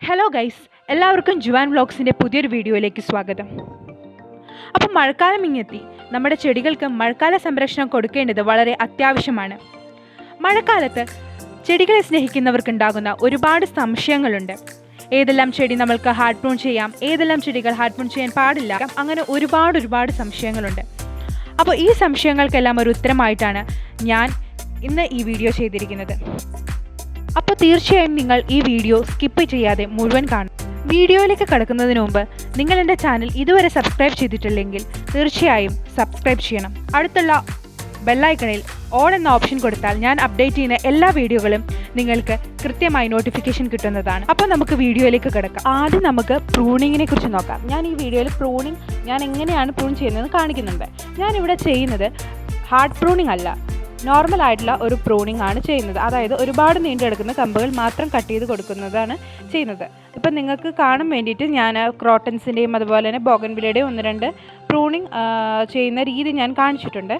Hello guys, എല്ലാവർക്കും Juan വ്ളോഗ്സിൻ്റെ പുതിയൊരു വീഡിയോയിലേക്ക് സ്വാഗതം. അപ്പോൾ മഴക്കാലം ഇങ്ങെത്തി. നമ്മുടെ ചെടികൾക്ക് മഴക്കാല സംരക്ഷണം കൊടുക്കേണ്ടത് വളരെ അത്യാവശ്യമാണ്. മഴക്കാലത്ത് ചെടികളെ സ്നേഹിക്കുന്നവർക്കുണ്ടാകുന്ന ഒരുപാട് സംശയങ്ങളുണ്ട്. ഏതെല്ലാം ചെടി നമ്മൾക്ക് ഹാർഡ് പ്രൂൺ ചെയ്യാം, ഏതെല്ലാം ചെടികൾ ഹാർഡ് പ്രൂൺ ചെയ്യാൻ പാടില്ല, അങ്ങനെ ഒരുപാട് സംശയങ്ങളുണ്ട്. അപ്പോൾ ഈ സംശയങ്ങൾക്കെല്ലാം ഒരു ഉത്തരമായിട്ടാണ് ഞാൻ ഇന്ന് ഈ വീഡിയോ ചെയ്തിരിക്കുന്നത്. അപ്പോൾ തീർച്ചയായും നിങ്ങൾ ഈ വീഡിയോ സ്കിപ്പ് ചെയ്യാതെ മുഴുവൻ കാണും. വീഡിയോയിലേക്ക് കടക്കുന്നതിന് മുമ്പ് നിങ്ങൾ എൻ്റെ ചാനൽ ഇതുവരെ സബ്സ്ക്രൈബ് ചെയ്തിട്ടില്ലെങ്കിൽ തീർച്ചയായും സബ്സ്ക്രൈബ് ചെയ്യണം. അടുത്തുള്ള ബെല്ലൈക്കണിൽ ഓൾ എന്ന ഓപ്ഷൻ കൊടുത്താൽ ഞാൻ അപ്ഡേറ്റ് ചെയ്യുന്ന എല്ലാ വീഡിയോകളും നിങ്ങൾക്ക് കൃത്യമായി നോട്ടിഫിക്കേഷൻ കിട്ടുന്നതാണ്. അപ്പോൾ നമുക്ക് വീഡിയോയിലേക്ക് കിടക്കാം. ആദ്യം നമുക്ക് പ്രൂണിങ്ങിനെ കുറിച്ച് നോക്കാം. ഞാൻ ഈ വീഡിയോയിൽ ഞാൻ എങ്ങനെയാണ് പ്രൂൺ ചെയ്യുന്നതെന്ന് കാണിക്കുന്നുണ്ട്. ഞാനിവിടെ ചെയ്യുന്നത് ഹാർഡ് പ്രൂണിംഗ് അല്ല, നോർമൽ ആയിട്ടുള്ള ഒരു പ്രൂണിംഗ് ആണ് ചെയ്യുന്നത്. അതായത് ഒരുപാട് നീണ്ടെടുക്കുന്ന കമ്പുകൾ മാത്രം കട്ട് ചെയ്ത് കൊടുക്കുന്നതാണ് ചെയ്യുന്നത്. ഇപ്പം നിങ്ങൾക്ക് കാണാൻ വേണ്ടിയിട്ട് ഞാൻ ക്രോട്ടൻസിൻ്റെയും അതുപോലെ തന്നെ ബോഗൺവില്ലയുടെയും 1-2 പ്രൂണിങ് ചെയ്യുന്ന രീതി ഞാൻ കാണിച്ചിട്ടുണ്ട്.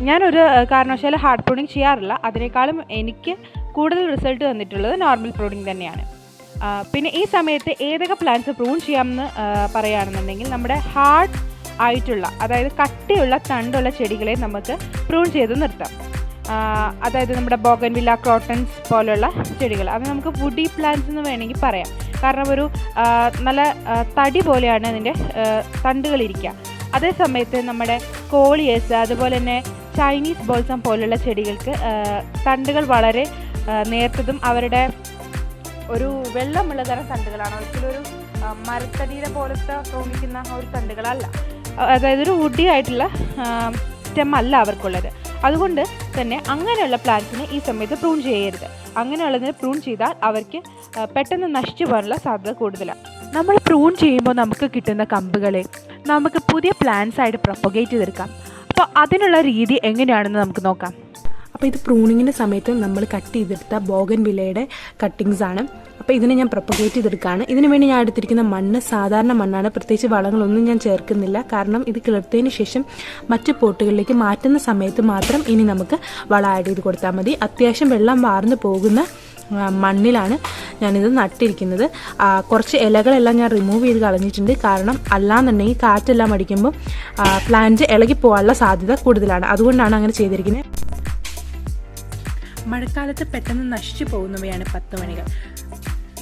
ഞാനൊരു കാരണവശാലും ഹാർഡ് പ്രൂണിങ് ചെയ്യാറില്ല. അതിനേക്കാളും എനിക്ക് കൂടുതൽ റിസൾട്ട് തന്നിട്ടുള്ളത് നോർമൽ പ്രൂണിങ് തന്നെയാണ്. പിന്നെ ഈ സമയത്ത് ഏതൊക്കെ പ്ലാന്റ്സ് പ്രൂൺ ചെയ്യാമെന്ന് പറയുകയാണെന്നുണ്ടെങ്കിൽ നമ്മുടെ ഹാർഡ് ആയിട്ടുള്ള, അതായത് കട്ടിയുള്ള തണ്ടുള്ള ചെടികളെ നമുക്ക് പ്രൂൺ ചെയ്ത് നിർത്താം. അതായത് നമ്മുടെ ബോഗൺവില്ല, ക്രോട്ടൺസ് പോലുള്ള ചെടികൾ, അത് നമുക്ക് വുഡി പ്ലാന്റ്സ് എന്ന് വേണമെങ്കിൽ പറയാം. കാരണം ഒരു നല്ല തടി പോലെയാണ് അതിൻ്റെ തണ്ടുകളിരിക്കുക. അതേ സമയത്ത് നമ്മുടെ കോളിയേഴ്സ്, അതുപോലെ തന്നെ ചൈനീസ് ബോൾസം പോലുള്ള ചെടികൾക്ക് തണ്ടുകൾ വളരെ നേർത്തതും അവരുടെ ഒരു വെള്ളമുള്ള തരം തണ്ടുകളാണ്. ഒരിക്കലും ഒരു മരത്തടിയുടെ പോലത്തെ തോന്നിക്കുന്ന ഒരു തണ്ടുകളല്ല. അതായത് ഒരു വുഡി ആയിട്ടുള്ള സ്റ്റെം അല്ല അവർക്കുള്ളത്. അതുകൊണ്ട് തന്നെ അങ്ങനെയുള്ള പ്ലാന്റ്സിനെ ഈ സമയത്ത് പ്രൂൺ ചെയ്യരുത്. അങ്ങനെയുള്ളതിനെ പ്രൂൺ ചെയ്താൽ അവർക്ക് പെട്ടെന്ന് നശിച്ചു പോകാനുള്ള സാധ്യത കൂടുതലാണ്. നമ്മൾ പ്രൂൺ ചെയ്യുമ്പോൾ നമുക്ക് കിട്ടുന്ന കമ്പുകളെ നമുക്ക് പുതിയ പ്ലാന്റ്സ് ആയിട്ട് പ്രൊപ്പഗേറ്റ് ചെയ്തെടുക്കാം. അപ്പോൾ അതിനുള്ള രീതി എങ്ങനെയാണെന്ന് നമുക്ക് നോക്കാം. അപ്പോൾ ഇത് പ്രൂണിങ്ങിൻ്റെ സമയത്ത് നമ്മൾ കട്ട് ചെയ്തെടുത്ത ബോഗൺവില്ലയുടെ കട്ടിങ്സ് ആണ്. അപ്പോൾ ഇതിനെ ഞാൻ പ്രൊപ്പഗേറ്റ് ചെയ്തെടുക്കുകയാണ്. ഇതിനു വേണ്ടി ഞാൻ എടുത്തിരിക്കുന്ന മണ്ണ് സാധാരണ മണ്ണാണ്. പ്രത്യേകിച്ച് വളങ്ങളൊന്നും ഞാൻ ചേർക്കുന്നില്ല. കാരണം ഇത് കിളിർത്തതിന് ശേഷം മറ്റ് പോട്ടുകളിലേക്ക് മാറ്റുന്ന സമയത്ത് മാത്രം ഇനി നമുക്ക് വളം ആഡ് ചെയ്ത് കൊടുത്താൽ മതി. അത്യാവശ്യം വെള്ളം വാർന്നു പോകുന്ന മണ്ണിലാണ് ഞാനിത് നട്ടിരിക്കുന്നത്. കുറച്ച് ഇലകളെല്ലാം ഞാൻ റിമൂവ് ചെയ്ത് കളഞ്ഞിട്ടുണ്ട്. കാരണം അല്ലാന്നുണ്ടെങ്കിൽ കാറ്റെല്ലാം അടിക്കുമ്പോൾ പ്ലാന്റ് ഇളകിപ്പോകാനുള്ള സാധ്യത കൂടുതലാണ്. അതുകൊണ്ടാണ് അങ്ങനെ ചെയ്തിരിക്കുന്നത്. മഴക്കാലത്ത് പെട്ടെന്ന് നശിച്ചു പോകുന്നവയാണ് 10 മണികൾ.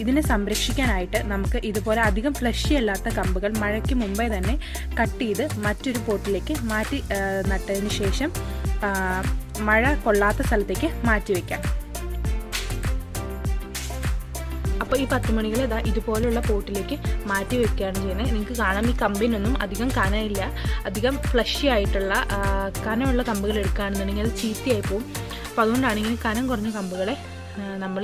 ഇതിനെ സംരക്ഷിക്കാനായിട്ട് നമുക്ക് ഇതുപോലെ അധികം ഫ്ലഷി അല്ലാത്ത കമ്പുകൾ മഴയ്ക്ക് മുമ്പേ തന്നെ കട്ട് ചെയ്ത് മറ്റൊരു പോട്ടിലേക്ക് മാറ്റി നട്ടതിന് ശേഷം മഴ കൊള്ളാത്ത സ്ഥലത്തേക്ക് മാറ്റി വയ്ക്കാം. അപ്പോൾ ഈ 10 മണികൾ ഇതുപോലുള്ള പോട്ടിലേക്ക് മാറ്റി വെക്കുകയാണ് ചെയ്യുന്നത്. നിങ്ങൾക്ക് കാണാം, ഈ കമ്പിനൊന്നും അധികം കനമില്ല. അധികം ഫ്ലഷി ആയിട്ടുള്ള കനമുള്ള കമ്പുകൾ എടുക്കുകയാണെന്നുണ്ടെങ്കിൽ അത് ചീത്തയായി പോകും. അപ്പോൾ അതുകൊണ്ടാണ് ഇങ്ങനെ കനം കുറഞ്ഞ കമ്പുകളെ നമ്മൾ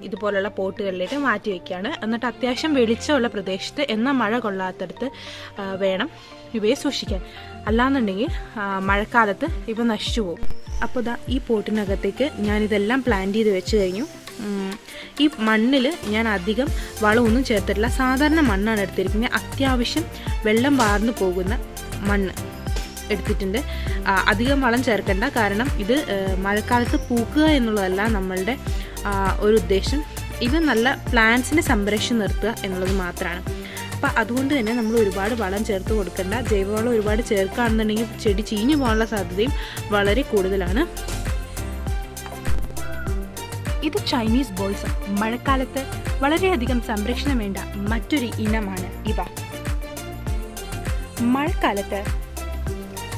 ഇതുപോലുള്ള പോട്ടുകളിലേക്ക് മാറ്റി വയ്ക്കുകയാണ്. എന്നിട്ട് അത്യാവശ്യം വെളിച്ചമുള്ള പ്രദേശത്ത്, എന്നാൽ മഴ കൊള്ളാത്തടത്ത് വേണം ഇവയെ സൂക്ഷിക്കാൻ. അല്ലാന്നുണ്ടെങ്കിൽ മഴക്കാലത്ത് ഇവ നശിച്ചു പോകും. അപ്പോൾ ഈ പോട്ടിനകത്തേക്ക് ഞാനിതെല്ലാം പ്ലാന്റ് ചെയ്ത് വെച്ച് കഴിഞ്ഞു. ഈ മണ്ണിൽ ഞാൻ അധികം വളമൊന്നും ചേർത്തിട്ടില്ല. സാധാരണ മണ്ണാണ് എടുത്തിരിക്കുന്നത്. അത്യാവശ്യം വെള്ളം വാർന്നു പോകുന്ന മണ്ണ് എടുത്തിട്ടുണ്ട്. അധികം വളം ചേർക്കേണ്ട. കാരണം ഇത് മഴക്കാലത്ത് പൂക്കുക എന്നുള്ളതല്ല നമ്മളുടെ ഒരു ഉദ്ദേശം. ഇത് നല്ല പ്ലാന്റ്സിനെ സംരക്ഷിച്ച് നിർത്തുക എന്നുള്ളത് മാത്രമാണ്. അപ്പോൾ അതുകൊണ്ട് തന്നെ നമ്മൾ ഒരുപാട് വളം ചേർത്ത് കൊടുക്കേണ്ട. ജൈവവളം ഒരുപാട് ചേർക്കുകയാണെന്നുണ്ടെങ്കിൽ ചെടി ചീഞ്ഞു പോകാനുള്ള സാധ്യതയും വളരെ കൂടുതലാണ്. ഇത് ചൈനീസ് ബോൾസം. മഴക്കാലത്ത് വളരെയധികം സംരക്ഷണം വേണ്ട മറ്റൊരു ഇനമാണ് ഇവ. മഴക്കാലത്ത്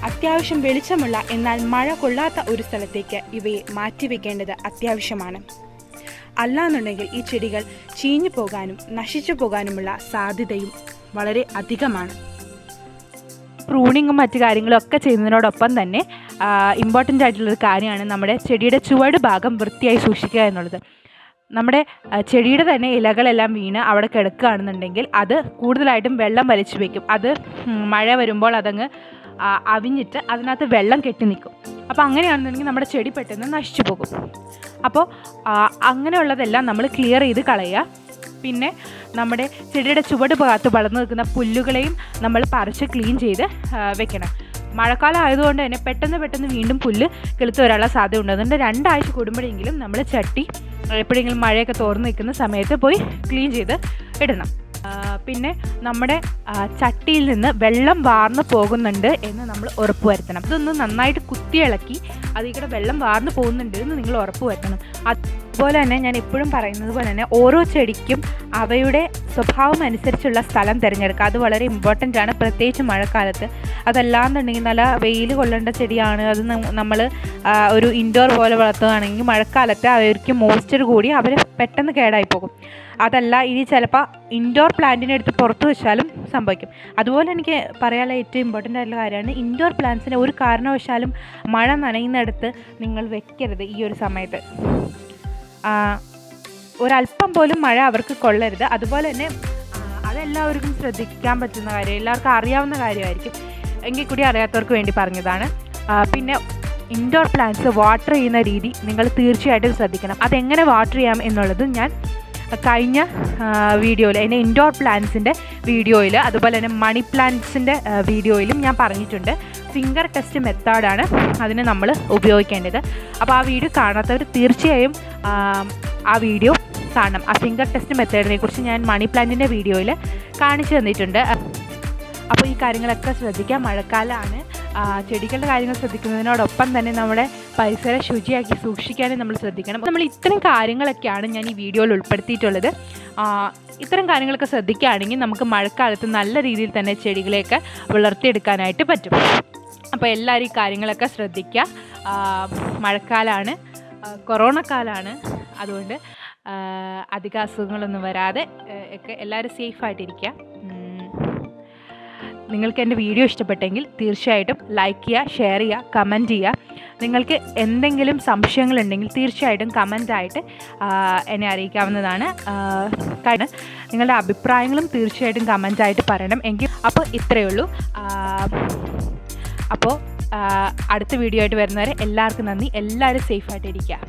അത്യാവശ്യം വെളിച്ചമുള്ള എന്നാൽ മഴ കൊള്ളാത്ത ഒരു സ്ഥലത്തേക്ക് ഇവയെ മാറ്റിവെക്കേണ്ടത് അത്യാവശ്യമാണ്. അല്ലാന്നുണ്ടെങ്കിൽ ഈ ചെടികൾ ചീഞ്ഞു പോകാനും നശിച്ചു പോകാനുമുള്ള സാധ്യതയും വളരെ അധികമാണ്. പ്രൂണിങ്ങും മറ്റു കാര്യങ്ങളും ഒക്കെ ചെയ്യുന്നതിനോടൊപ്പം തന്നെ ഇമ്പോർട്ടൻ്റ് ആയിട്ടുള്ളൊരു കാര്യമാണ് നമ്മുടെ ചെടിയുടെ ചുവട് ഭാഗം വൃത്തിയായി സൂക്ഷിക്കുക എന്നുള്ളത്. നമ്മുടെ ചെടിയുടെ തന്നെ ഇലകളെല്ലാം വീണ് അവിടെ കിടക്കുകയാണെന്നുണ്ടെങ്കിൽ അത് കൂടുതലായിട്ടും വെള്ളം വലിച്ചു വയ്ക്കും. അത് മഴ വരുമ്പോൾ അതങ്ങ് അവിഞ്ഞിട്ട് അതിനകത്ത് വെള്ളം കെട്ടി നിൽക്കും. അപ്പോൾ അങ്ങനെയാണെന്നുണ്ടെങ്കിൽ നമ്മുടെ ചെടി പെട്ടെന്ന് നശിച്ചു പോകും. അപ്പോൾ അങ്ങനെയുള്ളതെല്ലാം നമ്മൾ ക്ലിയർ ചെയ്ത് കളയുക. പിന്നെ നമ്മുടെ ചെടിയുടെ ചുവട് ഭാഗത്ത് വളർന്നു നിൽക്കുന്ന പുല്ലുകളെയും നമ്മൾ പറിച്ച് ക്ലീൻ ചെയ്ത് വെക്കണം. മഴക്കാലം ആയതുകൊണ്ട് തന്നെ പെട്ടെന്ന് വീണ്ടും പുല്ല് കിളുത്ത് വരാനുള്ള സാധ്യത ഉണ്ട്. അതുകൊണ്ട് 2 ആഴ്ച കൂടുമ്പോഴെങ്കിലും നമ്മൾ ചട്ടി എപ്പോഴെങ്കിലും മഴയൊക്കെ തോർന്ന് നിൽക്കുന്ന സമയത്ത് പോയി ക്ലീൻ ചെയ്ത് ഇടണം. പിന്നെ നമ്മുടെ ചട്ടിയിൽ നിന്ന് വെള്ളം വാർന്നു പോകുന്നുണ്ട് എന്ന് നമ്മൾ ഉറപ്പ് വരുത്തണം. ഇതൊന്ന് നന്നായിട്ട് കുത്തിയിളക്കി അതിൽ കൂടെ വെള്ളം വാർന്നു പോകുന്നുണ്ട് എന്ന് നിങ്ങൾ ഉറപ്പ് വരുത്തണം. അതുപോലെ തന്നെ ഞാൻ എപ്പോഴും പറയുന്നത് പോലെ തന്നെ ഓരോ ചെടിക്കും അവയുടെ സ്വഭാവം അനുസരിച്ചുള്ള സ്ഥലം തിരഞ്ഞെടുക്കുക. അത് വളരെ ഇമ്പോർട്ടൻ്റ് ആണ്, പ്രത്യേകിച്ച് മഴക്കാലത്ത്. അതല്ലാന്നുണ്ടെങ്കിൽ നല്ല വെയിൽ കൊള്ളേണ്ട ചെടിയാണ്, അത് നമ്മൾ ഒരു ഇൻഡോർ പോലെ വളർത്തുകയാണെങ്കിൽ മഴക്കാലത്ത് അവർക്ക് മോയ്സ്ചർ കൂടി അവർ പെട്ടെന്ന് കേടായി പോകും. അതല്ല, ഇനി ചിലപ്പോൾ ഇൻഡോർ പ്ലാന്റിനെ എടുത്ത് പുറത്ത് വെച്ചാലും സംഭവിക്കും. അതുപോലെ എനിക്ക് പറയാനുള്ള ഏറ്റവും ഇമ്പോർട്ടൻ്റ് ആയിട്ടുള്ള കാര്യമാണ്, ഇൻഡോർ പ്ലാന്റ്സിനെ ഒരു കാരണവശാലും മഴ നനയുന്നിടത്ത് നിങ്ങൾ വെക്കരുത്. ഈ ഒരു സമയത്ത് ഒരല്പം പോലും മഴ അവർക്ക് കൊള്ളരുത്. അതുപോലെ തന്നെ അതെല്ലാവർക്കും ശ്രദ്ധിക്കാൻ പറ്റുന്ന കാര്യം, എല്ലാവർക്കും അറിയാവുന്ന കാര്യമായിരിക്കും, എങ്കിൽ കൂടി അറിയാത്തവർക്ക് വേണ്ടി പറഞ്ഞതാണ്. പിന്നെ ഇൻഡോർ പ്ലാന്റ്സ് വാട്ടർ ചെയ്യുന്ന രീതി നിങ്ങൾ തീർച്ചയായിട്ടും ശ്രദ്ധിക്കണം. അതെങ്ങനെ വാട്ടർ ചെയ്യാം എന്നുള്ളത് ഞാൻ കഴിഞ്ഞ വീഡിയോയിൽ, എൻ്റെ ഇൻഡോർ പ്ലാന്റ്സിൻ്റെ വീഡിയോയിൽ, അതുപോലെ തന്നെ മണി പ്ലാന്റ്സിൻ്റെ വീഡിയോയിലും ഞാൻ പറഞ്ഞിട്ടുണ്ട്. ഫിംഗർ ടെസ്റ്റ് മെത്തേഡാണ് അതിന് നമ്മൾ ഉപയോഗിക്കേണ്ടത്. അപ്പോൾ ആ വീഡിയോ കാണാത്തവർ തീർച്ചയായും ആ വീഡിയോ കാണണം. ആ ഫിംഗർ ടെസ്റ്റ് മെത്തേഡിനെ കുറിച്ച് ഞാൻ മണി പ്ലാന്റിൻ്റെ വീഡിയോയിൽ കാണിച്ചു തന്നിട്ടുണ്ട്. അപ്പോൾ ഈ കാര്യങ്ങളൊക്കെ ശ്രദ്ധിക്കാം. മഴക്കാലമാണ്, ചെടികളുടെ കാര്യങ്ങൾ ശ്രദ്ധിക്കുന്നതിനോടൊപ്പം തന്നെ നമ്മുടെ പരിസരം ശുചിയാക്കി സൂക്ഷിക്കാനും നമ്മൾ ശ്രദ്ധിക്കണം. നമ്മൾ ഇത്തരം കാര്യങ്ങളൊക്കെയാണ് ഞാൻ ഈ വീഡിയോയിൽ ഉൾപ്പെടുത്തിയിട്ടുള്ളത്. ഇത്തരം കാര്യങ്ങളൊക്കെ ശ്രദ്ധിക്കുകയാണെങ്കിൽ നമുക്ക് മഴക്കാലത്ത് നല്ല രീതിയിൽ തന്നെ ചെടികളെയൊക്കെ വളർത്തിയെടുക്കാനായിട്ട് പറ്റും. അപ്പോൾ എല്ലാവരും ഈ കാര്യങ്ങളൊക്കെ ശ്രദ്ധിക്കുക. മഴക്കാലമാണ്, കൊറോണ കാലമാണ്, അതുകൊണ്ട് അധിക അസുഖങ്ങളൊന്നും വരാതെ ഒക്കെ എല്ലാവരും സേഫായിട്ടിരിക്കുക. നിങ്ങൾക്ക് എൻ്റെ വീഡിയോ ഇഷ്ടപ്പെട്ടെങ്കിൽ തീർച്ചയായിട്ടും ലൈക്ക് ചെയ്യുക, ഷെയർ ചെയ്യുക, കമൻറ്റ് ചെയ്യുക. നിങ്ങൾക്ക് എന്തെങ്കിലും സംശയങ്ങളുണ്ടെങ്കിൽ തീർച്ചയായിട്ടും കമൻറ്റായിട്ട് എന്നെ അറിയിക്കാവുന്നതാണ്. കാരണം നിങ്ങളുടെ അഭിപ്രായങ്ങളും തീർച്ചയായിട്ടും കമൻറ്റായിട്ട് പറയണം. അപ്പോൾ ഇത്രയേ ഉള്ളൂ. അപ്പോൾ അടുത്ത വീഡിയോ ആയിട്ട് വരുന്നവരെ എല്ലാവർക്കും നന്ദി. എല്ലാവരും സേഫായിട്ടിരിക്കുക.